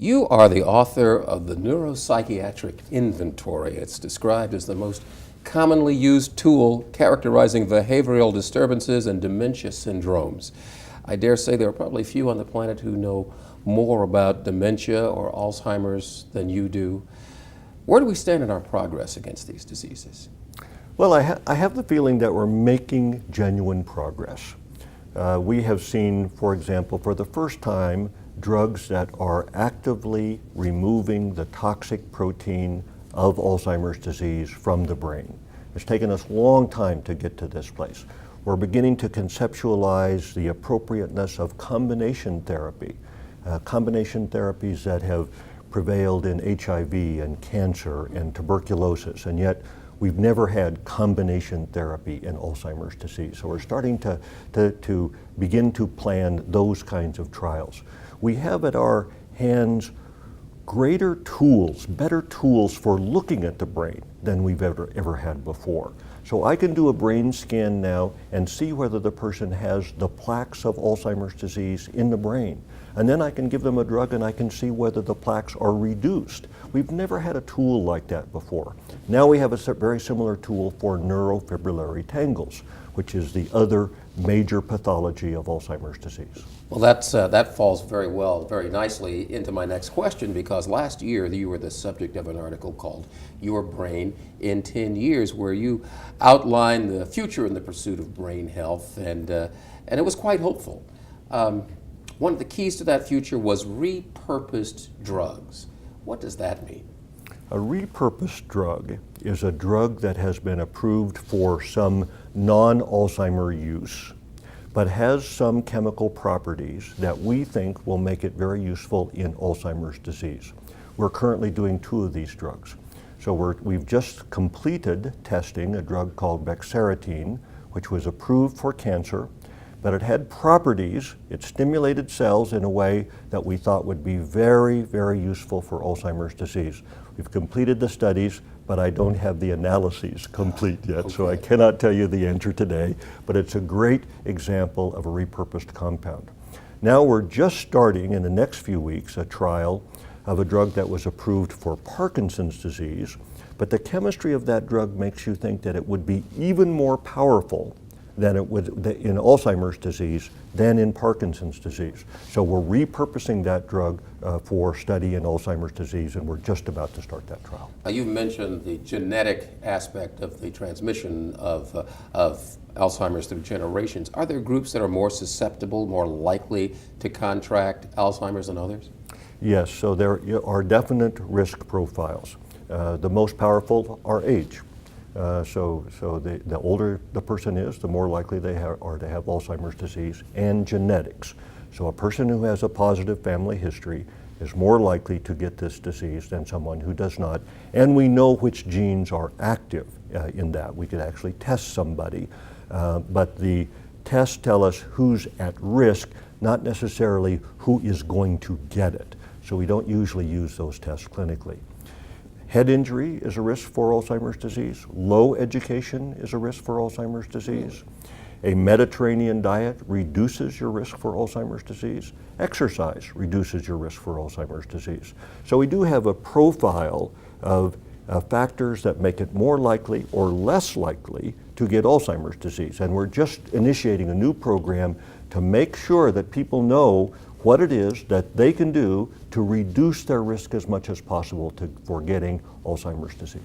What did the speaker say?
You are the author of the Neuropsychiatric Inventory. It's described as the most commonly used tool characterizing behavioral disturbances and dementia syndromes. I dare say there are probably few on the planet who know more about dementia or Alzheimer's than you do. Where do we stand in our progress against these diseases? Well, I have the feeling that we're making genuine progress. We have seen, for example, for the first time, drugs that are actively removing the toxic protein of Alzheimer's disease from the brain. It's taken us a long time to get to this place. We're beginning to conceptualize the appropriateness of combination therapy, combination therapies that have prevailed in HIV and cancer and tuberculosis, and yet we've never had combination therapy in Alzheimer's disease. So we're starting to begin to plan those kinds of trials. We have at our hands greater tools, better tools for looking at the brain than we've ever had before. So I can do a brain scan now and see whether the person has the plaques of Alzheimer's disease in the brain. And then I can give them a drug and I can see whether the plaques are reduced. We've never had a tool like that before. Now we have a very similar tool for neurofibrillary tangles, which is the other major pathology of Alzheimer's disease. Well, that falls very nicely into my next question, because last year you were the subject of an article called Your Brain in 10 Years, where you outlined the future in the pursuit of brain health, and it was quite hopeful. One of the keys to that future was repurposed drugs. What does that mean? A repurposed drug is a drug that has been approved for some non-Alzheimer use, but has some chemical properties that we think will make it very useful in Alzheimer's disease. We're currently doing 2 of these drugs. So we've just completed testing a drug called bexarotene, which was approved for cancer, but it had properties, it stimulated cells in a way that we thought would be very, very useful for Alzheimer's disease. We've completed the studies, but I don't have the analyses complete yet, okay. So I cannot tell you the answer today, but it's a great example of a repurposed compound. Now we're just starting in the next few weeks a trial of a drug that was approved for Parkinson's disease, but the chemistry of that drug makes you think that it would be even more powerful than it would in Alzheimer's disease than in Parkinson's disease. So we're repurposing that drug for study in Alzheimer's disease, and we're just about to start that trial. You've mentioned the genetic aspect of the transmission of Alzheimer's through generations. Are there groups that are more susceptible, more likely to contract Alzheimer's than others? Yes, so there are definite risk profiles. The most powerful are age. So the older the person is, the more likely they are to have Alzheimer's disease, and genetics. So a person who has a positive family history is more likely to get this disease than someone who does not. And we know which genes are active in that. We could actually test somebody, but the tests tell us who's at risk, not necessarily who is going to get it. So we don't usually use those tests clinically. Head injury is a risk for Alzheimer's disease. Low education is a risk for Alzheimer's disease. A Mediterranean diet reduces your risk for Alzheimer's disease. Exercise reduces your risk for Alzheimer's disease. So we do have a profile of factors that make it more likely or less likely to get Alzheimer's disease. And we're just initiating a new program to make sure that people know what it is that they can do to reduce their risk as much as possible for getting Alzheimer's disease.